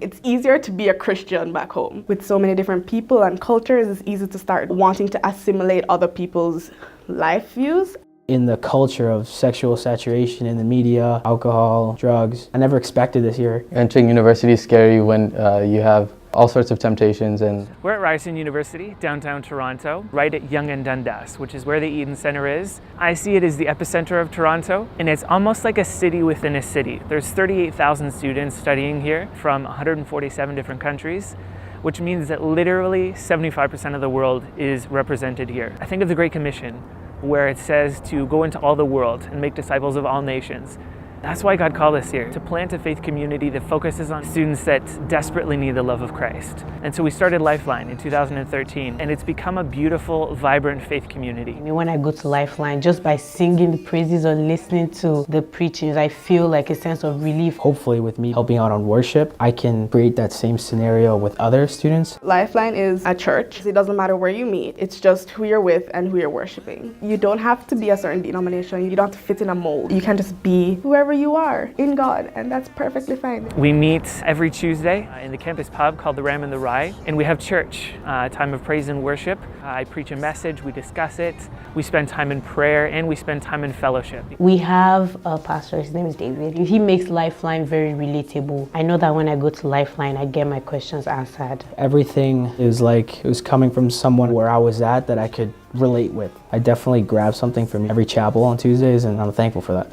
It's easier to be a Christian back home. With so many different people and cultures, it's easy to start wanting to assimilate other people's life views. In the culture of sexual saturation in the media, alcohol, drugs, I never expected this here. Entering university is scary when you have all sorts of temptations. And we're at Ryerson University, downtown Toronto, right at Yonge and Dundas, which is where the Eden Centre is. I see it as the epicenter of Toronto, and it's almost like a city within a city. There's 38,000 students studying here from 147 different countries, which means that literally 75% of the world is represented here. I think of the Great Commission, where it says to go into all the world and make disciples of all nations. That's why God called us here, to plant a faith community that focuses on students that desperately need the love of Christ. And so we started LifeLine in 2013, and it's become a beautiful, vibrant faith community. When I go to LifeLine, just by singing the praises or listening to the preachings, I feel like a sense of relief. Hopefully with me helping out on worship, I can create that same scenario with other students. LifeLine is a church. It doesn't matter where you meet. It's just who you're with and who you're worshiping. You don't have to be a certain denomination. You don't have to fit in a mold. You can just be whoever you are in God, and that's perfectly fine. We meet every Tuesday in the campus pub called the Ram and the Rye, and we have church, time of praise and worship. I preach a message, we discuss it, we spend time in prayer, and we spend time in fellowship. We have a pastor, his name is David. He makes LifeLine very relatable. I know that when I go to LifeLine, I get my questions answered. Everything is like it was coming from someone where I was at that I could relate with. I definitely grab something from every chapel on Tuesdays, and I'm thankful for that.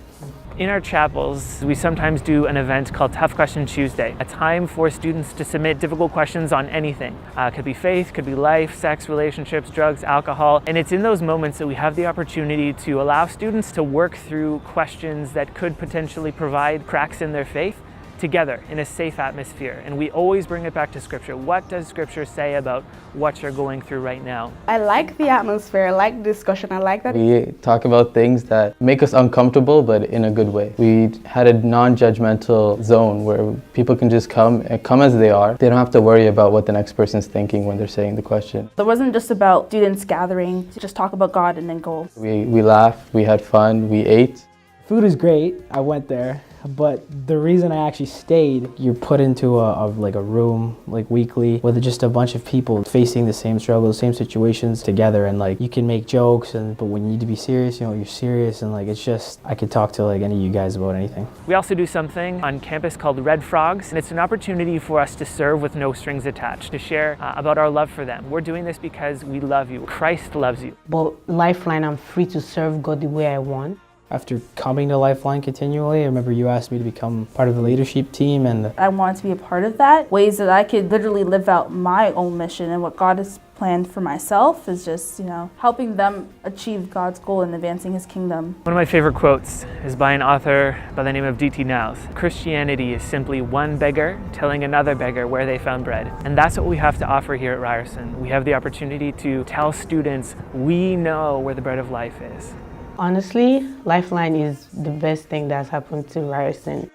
In our chapels, we sometimes do an event called Tough Question Tuesday, a time for students to submit difficult questions on anything. Could be faith, could be life, sex, relationships, drugs, alcohol. And it's in those moments that we have the opportunity to allow students to work through questions that could potentially provide cracks in their faith together in a safe atmosphere. And we always bring it back to Scripture. What does Scripture say about what you're going through right now? I like the atmosphere, I like the discussion, I like that. we talk about things that make us uncomfortable, but in a good way. We had a non-judgmental zone where people can just come as they are. They don't have to worry about what the next person's thinking when they're saying the question. It wasn't just about students gathering to just talk about God and then go. We laughed, we had fun, we ate. Food is great, I went there. But the reason I actually stayed, you're put into a room like weekly with just a bunch of people facing the same struggles, same situations together, and like you can make jokes, but when you need to be serious, you're serious, and like it's just I could talk to like any of you guys about anything. We also do something on campus called Red Frogs, and it's an opportunity for us to serve with no strings attached, to share about our love for them. We're doing this because we love you. Christ loves you. But LifeLine, I'm free to serve God the way I want. After coming to LifeLine continually, I remember you asked me to become part of the leadership team, and I wanted to be a part of that. Ways that I could literally live out my own mission and what God has planned for myself is just, helping them achieve God's goal in advancing His kingdom. One of my favorite quotes is by an author by the name of D.T. Niles. Christianity is simply one beggar telling another beggar where they found bread. And that's what we have to offer here at Ryerson. We have the opportunity to tell students we know where the bread of life is. Honestly, LifeLine is the best thing that's happened to Ryerson.